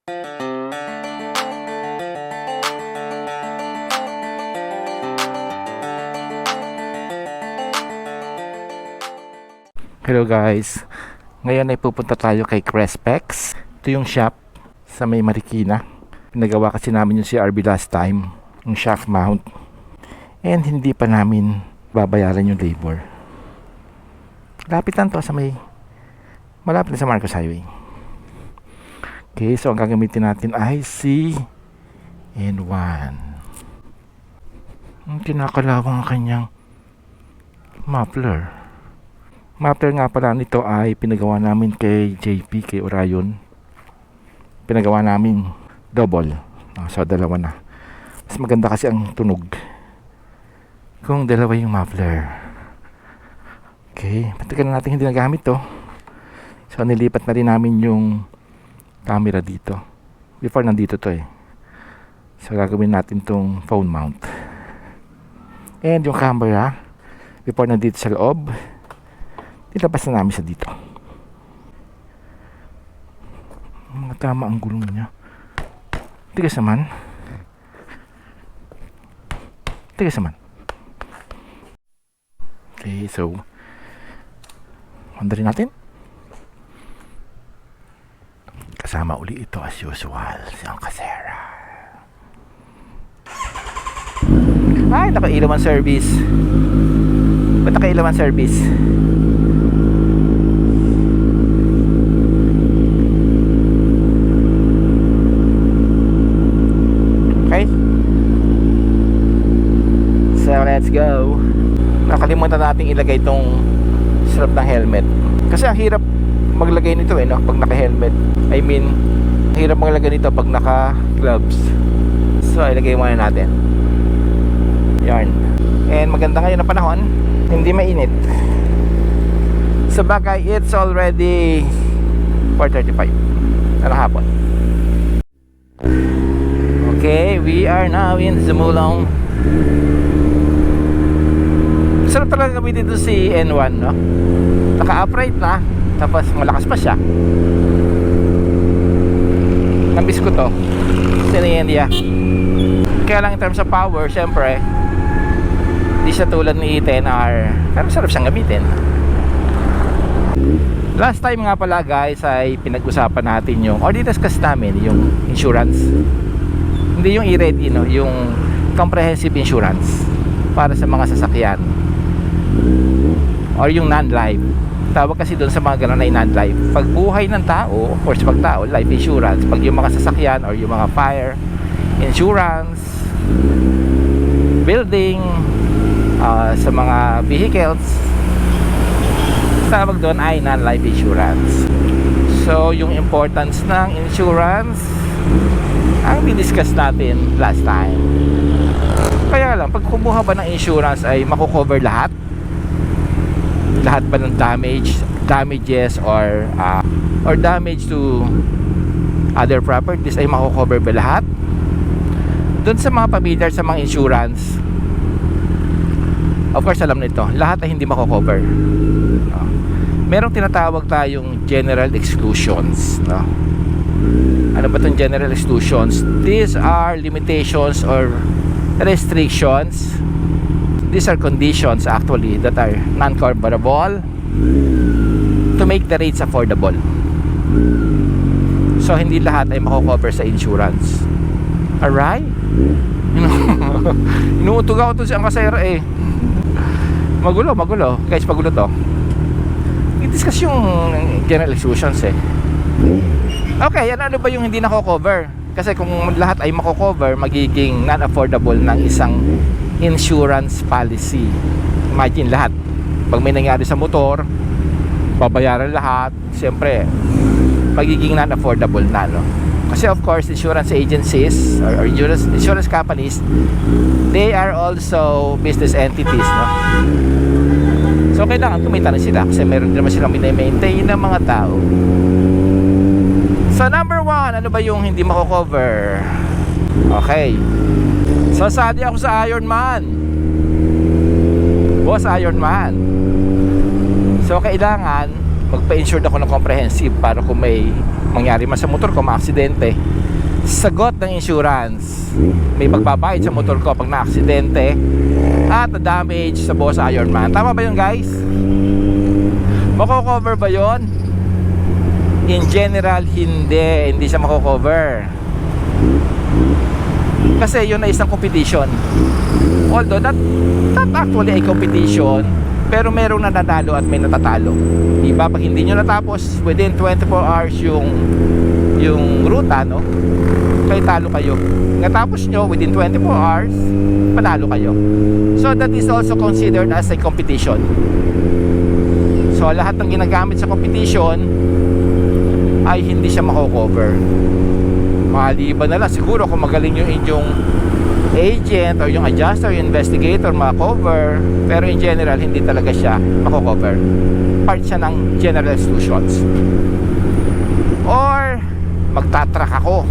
Hello guys, ngayon ay pupunta tayo kay Crespex. Ito yung shop sa may Marikina. Pinagawa kasi namin yung CRB last time, yung shaft mount, and hindi pa namin babayaran yung labor. Lapitan to sa may, malapit na sa Marcos Highway. Okay, so ang gagamitin natin ay CN1. Kinakalawang ang kanyang muffler. Muffler nga pala nito ay pinagawa namin kay JP, kay Orion. Pinagawa namin double. So dalawa na. Mas maganda kasi ang tunog kung dalawa yung muffler. Okay, patagal na natin hindi nagamit to. So nilipat na rin namin yung camera dito. Before nandito to eh. So gagawin natin tong phone mount. And yung camera, before nandito sa loob, ilabas na namin sa dito. Mga tama ang gulong niya. Tigas naman. Tigas naman. Okay, so handarin natin. Kasama uli ito as usual, si Ang Kasera. Ay, nakailaman service. Ba't nakailaman service? Let's go. Nakalimutan nating ilagay itong strap ng helmet. Kasi ang hirap maglagay nito no? Pag naka-helmet. I mean, hirap maglagay nito pag naka-gloves. So, ilagay muna natin. Yarn. And maganda ngayon na panahon. Hindi mainit. Sa bagay, it's already 4:35 na hapon. Okay, we are now in Zumulong. Sarap talaga gamitin dito si N1, no? Naka-upright na, tapos malakas pa siya. Nambis ko to sa India. Kaya lang in terms of power, syempre di siya tulad ni E10R, pero sarap siyang gamitin. Last time nga pala guys ay pinag-usapan natin yung, or discuss namin yung insurance. Hindi yung e-ready, no? Yung comprehensive insurance para sa mga sasakyan or yung non-life. Tawag kasi doon sa mga gano'n ay non-life. Pag buhay ng tao, of course pag tao, life insurance. Pag yung mga sasakyan or yung mga fire insurance, building, sa mga vehicles, tawag doon ay non-life insurance. So yung importance ng insurance ang discuss natin last time. Kaya lang, pag kumuha ba ng insurance ay makukover lahat? Lahat ba ng damages or damage to other properties ay makukover ba lahat? Doon sa mga familiar sa mga insurance, of course alam nito, lahat ay hindi makukover. Merong tinatawag tayong general exclusions, no? Ano ba itong general exclusions? These are limitations or restrictions. These are conditions actually that are non-coverable to make the rates affordable. So hindi lahat ay mako-cover sa insurance. Alright? Inuutog ako to si Ang Kasera eh. Magulo guys, magulo to. I-discuss yung general exclusions eh. Okay, ano ba yung hindi nako-cover? Kasi kung lahat ay mako-cover, magiging non-affordable ng isang insurance policy. Imagine lahat. Pag may nangyari sa motor, babayaran lahat. Siyempre, magiging non-affordable na, no? Kasi of course, insurance agencies or insurance companies, they are also business entities, no? So, kailangan kumita na sila kasi meron din naman silang minamaintain ng mga tao. So, number 1, ano ba yung hindi mako-cover? Okay. Sasali ako sa Iron Man. Boss Iron Man. So kailangan magpa-insured ako ng comprehensive para kung may mangyari man sa motor ko, maaksidente, sagot ng insurance. May magbabayad sa motor ko pag na-aksidente at na-damage sa Boss Ironman. Tama ba yun, guys? Mako-cover ba yun? In general, hindi siya mako-cover. Kasi yun ay isang competition. Although not actually a competition, pero merong nananalo at may natatalo. Diba? Pag hindi nyo natapos within 24 hours yung ruta, no? Kaya talo kayo. Natapos nyo within 24 hours, panalo kayo. So that is also considered as a competition. So lahat ng ginagamit sa competition ay hindi siya mako-cover. Maliban na lang siguro kung magaling yung inyong agent or yung adjuster, yung investigator, mako-cover. Pero in general, hindi talaga siya mako-cover. Part siya ng general exclusions. Or magtatrack ako,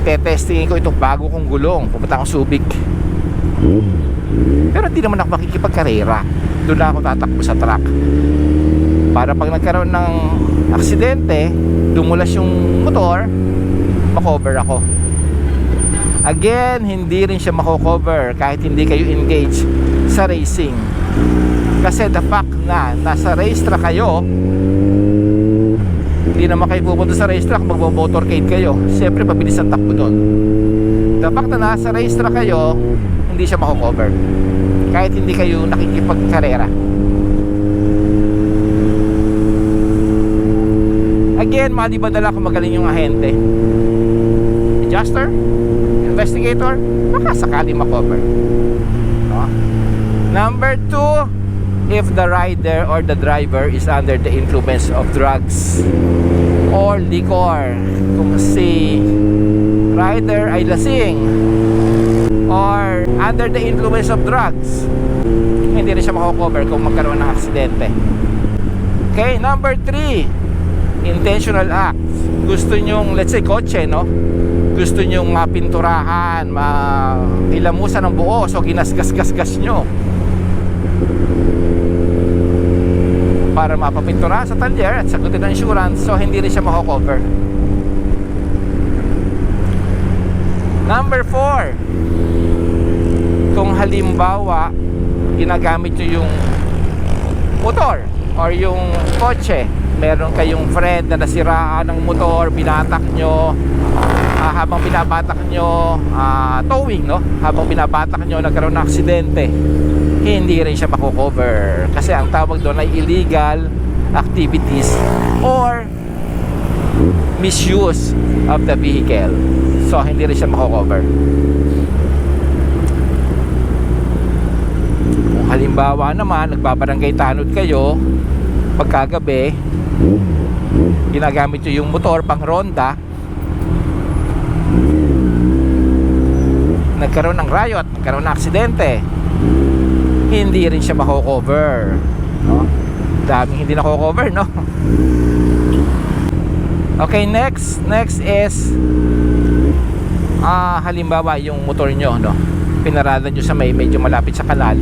tetestingin ko itong bago kong gulong, pupunta akong Subic, pero hindi naman ako makikipagkarera. Doon lang ako tatakbo sa track para pag nagkaroon ng aksidente, dumulas yung motor, makover ako. Again, hindi rin siya mako-cover kahit hindi kayo engage sa racing. Kasi the fact na nasa racetrack kayo, hindi naman kayo pupunta sa racetrack, magmo-motorcade kayo. Siyempre, mabilis ang takbo doon. The fact na nasa racetrack kayo, hindi siya mako-cover kahit hindi kayo nakikipagkarera. Again, maliban na lang kung magaling yung ahente, adjuster, investigator, baka sakali makover, no? Number 2, if the rider or the driver is under the influence of drugs or liquor. Kung si rider ay lasing or under the influence of drugs, hindi rin siya mako-cover kung magkaroon ng aksidente. Okay, number 3, intentional acts. Gusto nyong, let's say kotse, no? Gusto nyong mapinturahan, hilamusan ng buo, so ginasgas-gas-gas nyo para mapapinturahan sa talyer at sagutin ng insurance, so hindi rin siya mako-cover. Number 4, kung halimbawa ginagamit nyo yung motor or yung kotse, meron kayong friend na nasiraan ng motor, binatak nyo, habang binabatak nyo, towing, no? Habang binabatak nyo, nagkaroon ng aksidente, hindi rin siya mako-cover kasi ang tawag doon ay illegal activities or misuse of the vehicle. So hindi rin siya mako-cover. Kung halimbawa naman nagbabarangay tanod kayo pagkagabi, ginagamit nyo yung motor pang ronda, nagkaroon ng riot, nagkaroon ng aksidente, hindi rin siya mako-cover, no? Daming hindi nako-cover, no? Okay, next is halimbawa yung motor nyo, no? Pinaralan nyo sa medyo malapit sa kanal,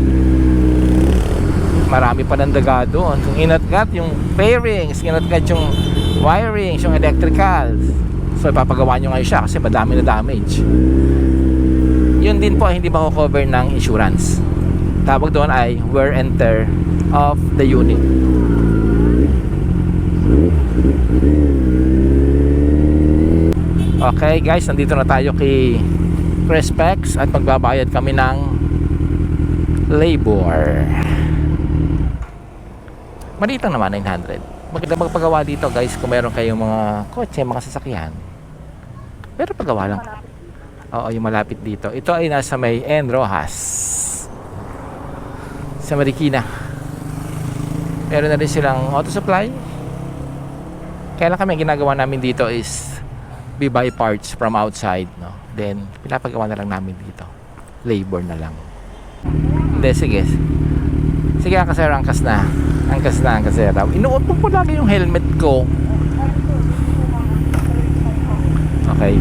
marami pa ng daga doon. Kung inatgat yung fairings, inatgat yung wirings, yung electricals, so ipapagawa nyo ngayon siya kasi madami na damage. Yun din po ay hindi mako-cover ng insurance. Tawag doon ay wear and tear of the unit. Okay guys, nandito na tayo kay Crespex at magbabayad kami ng labor. Maliit lang naman, 900. Maganda magpagawa dito guys kung meron kayong mga kotse, mga sasakyan. Pero pagawa lang. Oo, yung malapit dito. Ito ay nasa may N. Rojas sa Marikina. Meron na rin silang auto supply. Kaya lang kami, ginagawa namin dito is we buy parts from outside, no? Then pinapagawa na lang namin dito. Labor na lang. Hindi, sige. Sige, angkas na. Angkas na. Inuot po lagi yung helmet ko. Okay.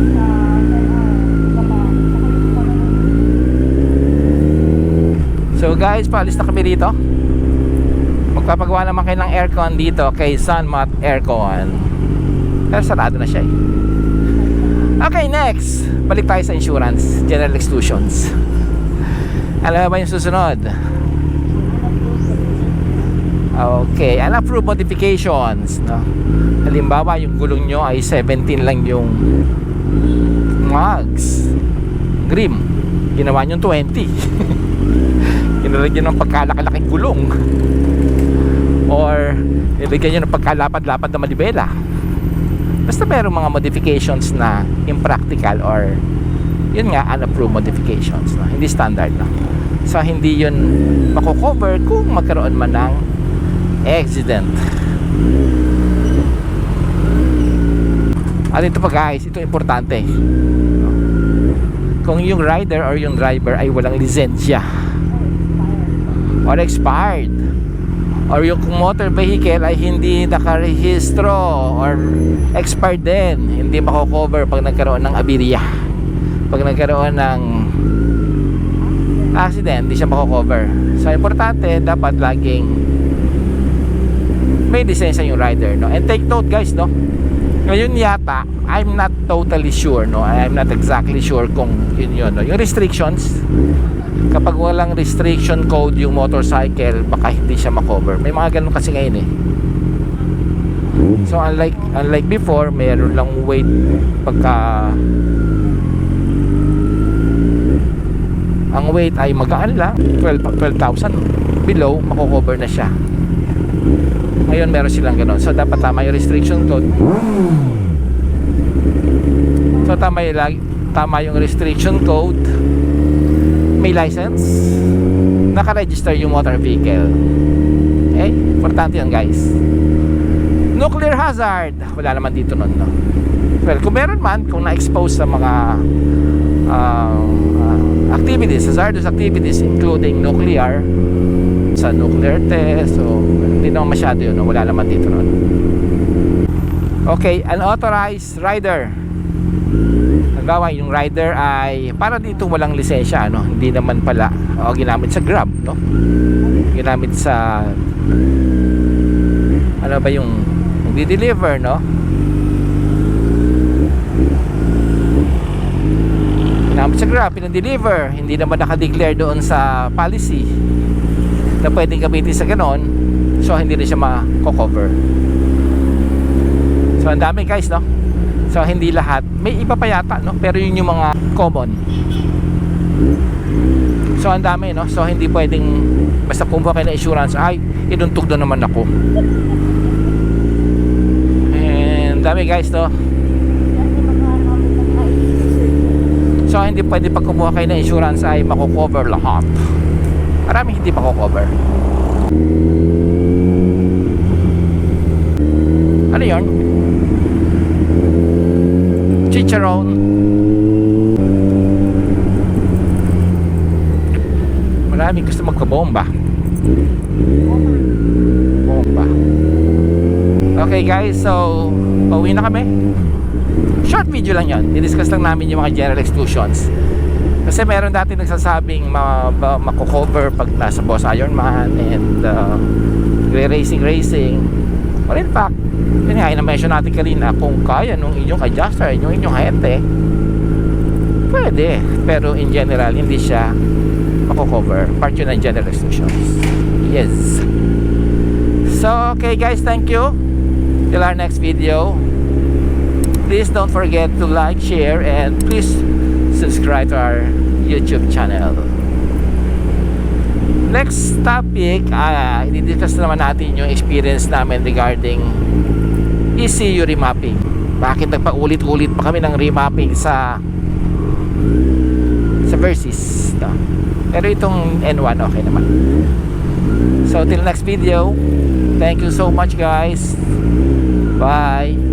So guys, paalis na kami dito. Magpapagawa naman kayo ng aircon dito kay Sunmot Aircon. Pero sarado na siya eh. Okay, next. Balik tayo sa insurance, general exclusions. Alam mo ba yung susunod? Okay, unapproved modifications, no? Halimbawa, yung gulong nyo ay 17 lang yung mags. Grim. Ginawa nyo 20. Ginalagyan ng pagkalaki-laking gulong. Or nilagyan nyo ng pagkalapad-lapad na manibela. Basta merong mga modifications na impractical or yun nga, unapproved modifications, no? Hindi standard, no? So hindi yun mako-cover kung magkaroon man ng accident. At ito pa guys, ito importante. Kung yung rider or yung driver ay walang lisensya or expired, or yung motor vehicle ay hindi nakarehistro or expired din, hindi mako-cover pag nagkaroon ng aberya. Pag nagkaroon ng accident, hindi siya mako-cover. So importante, dapat laging may lisensya yung rider, no? And take note guys, no? Ngayon yata, I'm not totally sure, no? I'm not exactly sure kung yun, no? Yung restrictions, kapag walang restriction code yung motorcycle, baka hindi siya makover. May mga ganun kasi ngayon eh. So unlike before, mayroon lang weight pagka ang weight ay magaan lang, 12,000 below, makocover na siya. Ngayon meron silang ganun. So dapat tama yung restriction code. So tama yung restriction code, may license, naka-register yung motor vehicle. Okay? Importante yun guys. Nuclear hazard, wala naman dito nun, no? Well, kung meron man, kung na-expose sa mga activities, hazardous activities including nuclear, sa nuclear test, so hindi naman masyado yun, no? Wala naman dito nun. Okay, unauthorized rider. Halimbawa, yung rider ay para dito walang lisensya, no? Hindi naman pala ginamit sa Grab, no? Ginamit sa ano ba yung di-deliver, no? Ginamit sa Grab, pinag-deliver, hindi naman naka-declare doon sa policy na pwedeng gamitin sa ganon, so hindi rin siya ma-cover. So ang dami guys, no? So hindi lahat, may iba pa yata, no? Pero yun yung mga common. So ang dami, no? So hindi pwedeng basta kumuha kayo ng insurance, ay inuntog na naman ako. And dami guys, no? So hindi pwede pag kumuha kayo ng insurance ay mako-cover lahat. Marami hindi mako-cover. Ano yun? Chicharon. Maraming gusto magpabomba. Bomba. Okay guys, so pauwi na kami. Short video lang yan. I-discuss lang namin yung mga general exclusions. Kasi meron dati nagsasabing mako-cover pag nasa Boss Ironman and racing. Well in fact, yun nga, na-mention natin kanina, kung kaya nung inyong adjuster, yung inyong hete, pwede. Pero in general, hindi siya mako-cover. Part yun ng general exclusions. Yes. So, okay guys, thank you. Till our next video. Please don't forget to like, share, and please subscribe to our YouTube channel. Next topic, i-discuss naman natin yung experience namin regarding ECU remapping. Bakit nagpa-ulit-ulit pa kami ng remapping sa Versys, no? Pero itong N1 okay naman. So till next video, thank you so much guys. Bye.